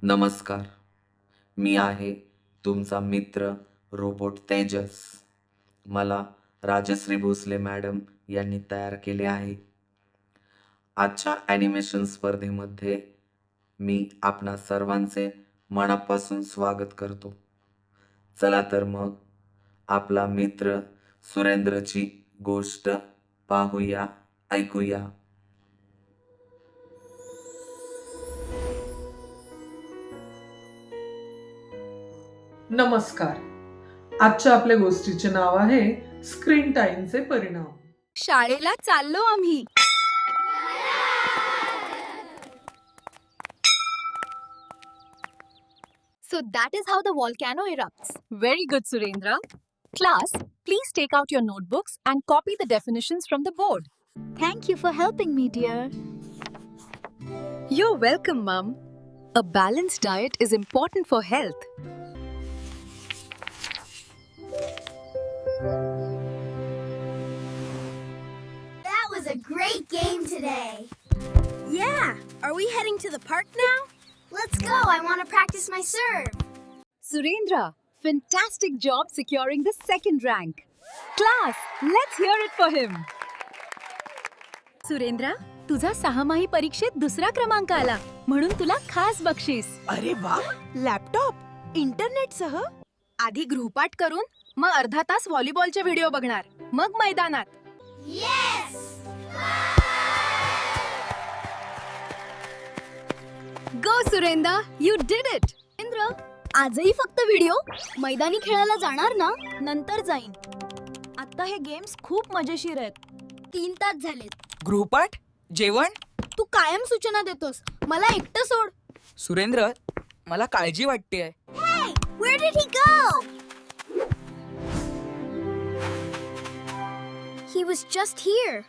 नमस्कार. मी आहे तुमचा मित्र रोबोट तेजस. मला राजश्री भोसले मॅडम यांनी तयार केले आहे. आजच्या ॲनिमेशन स्पर्धेमध्ये मी आपणा सर्वांचे मनापासून स्वागत करतो. चला तर मग आपला मित्र सुरेंद्रची गोष्ट पाहूया, ऐकूया. नमस्कार. आजच्या आपल्या गोष्टीचे नाव आहे स्क्रीन टाइमचे परिणाम. शाळेला चाललो आम्ही. So that is how the volcano erupts. Very good, Surendra. Class, please take out your notebooks and copy the definitions from the board. Thank you for helping me, dear. You're welcome, Mum. A balanced diet is important for health. That was a great game today. Yeah, are we heading to the park now? Let's go. I want to practice my serve. Surendra, fantastic job securing the second rank. Class, let's hear it for him. Surendra, तुझा 6माही परीक्षेत दुसरा क्रमांक आला म्हणून तुला खास बक्षीस. अरे वा, लॅपटॉप इंटरनेट सह. आधी गृहपाठ करून मग अर्धा तास व्हॉलीबॉलचे व्हिडिओ बघणार, मग मैदानात. Yes! Go Surendra, you did it. Surendra, आजही फक्त व्हिडिओ? मैदानी खेळायला जाणार ना? नंतर जाईन. आता हे गेम्स खूप मजेशीर आहेत. 3 तास झालेत. गृहपाठ, जेवण. तू कायम सूचना देतोस. मला एकटं सोड. सुरेंद्र, मला काळजी वाटतेय. Hey, where did he go? He was just here.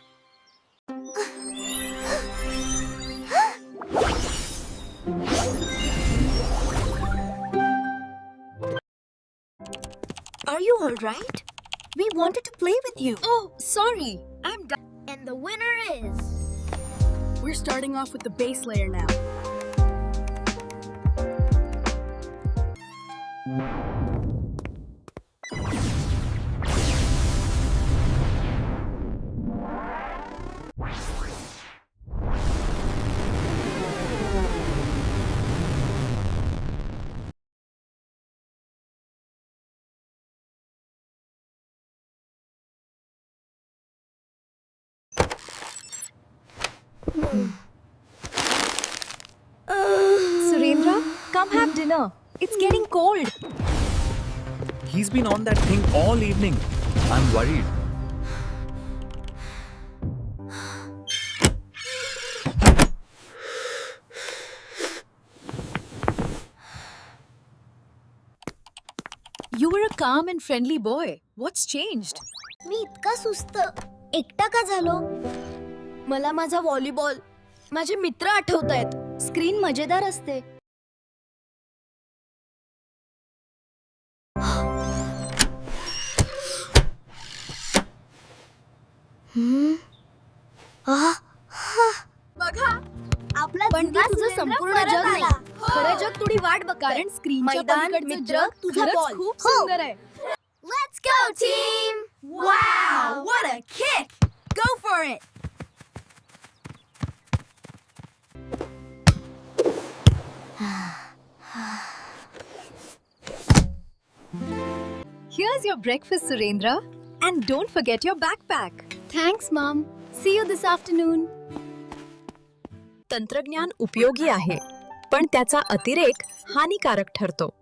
Are you all right? We wanted to play with you. Oh, sorry. I'm done. And the winner is... We're starting off with the base layer now. Surendra, come have dinner. It's getting cold. He's been on that thing all evening. I'm worried. You were a calm and friendly boy. What's changed? मी इतका सुस्त एकटा का झालो? मला माझा volleyball, माझे मित्र आठवतायत. Screen मजेदार असते. बघा, आपला पण ते तुझं संपूर्ण जग नाही. खरं जग थोडी वाट बघ, कारण स्क्रीनच्या मैदान, पलीकडचं मित्र, जग तुझा खरंच बॉल. खूप हो. सुंदर आहे. Let's go, team! Wow, what a kick! Go for it! Here's your breakfast, Surendra. And don't forget your backpack. Thanks, Mom. See you this afternoon. तंत्रज्ञान उपयोगी आहे, पण त्याचा अतिरेक हानिकारक ठरतो.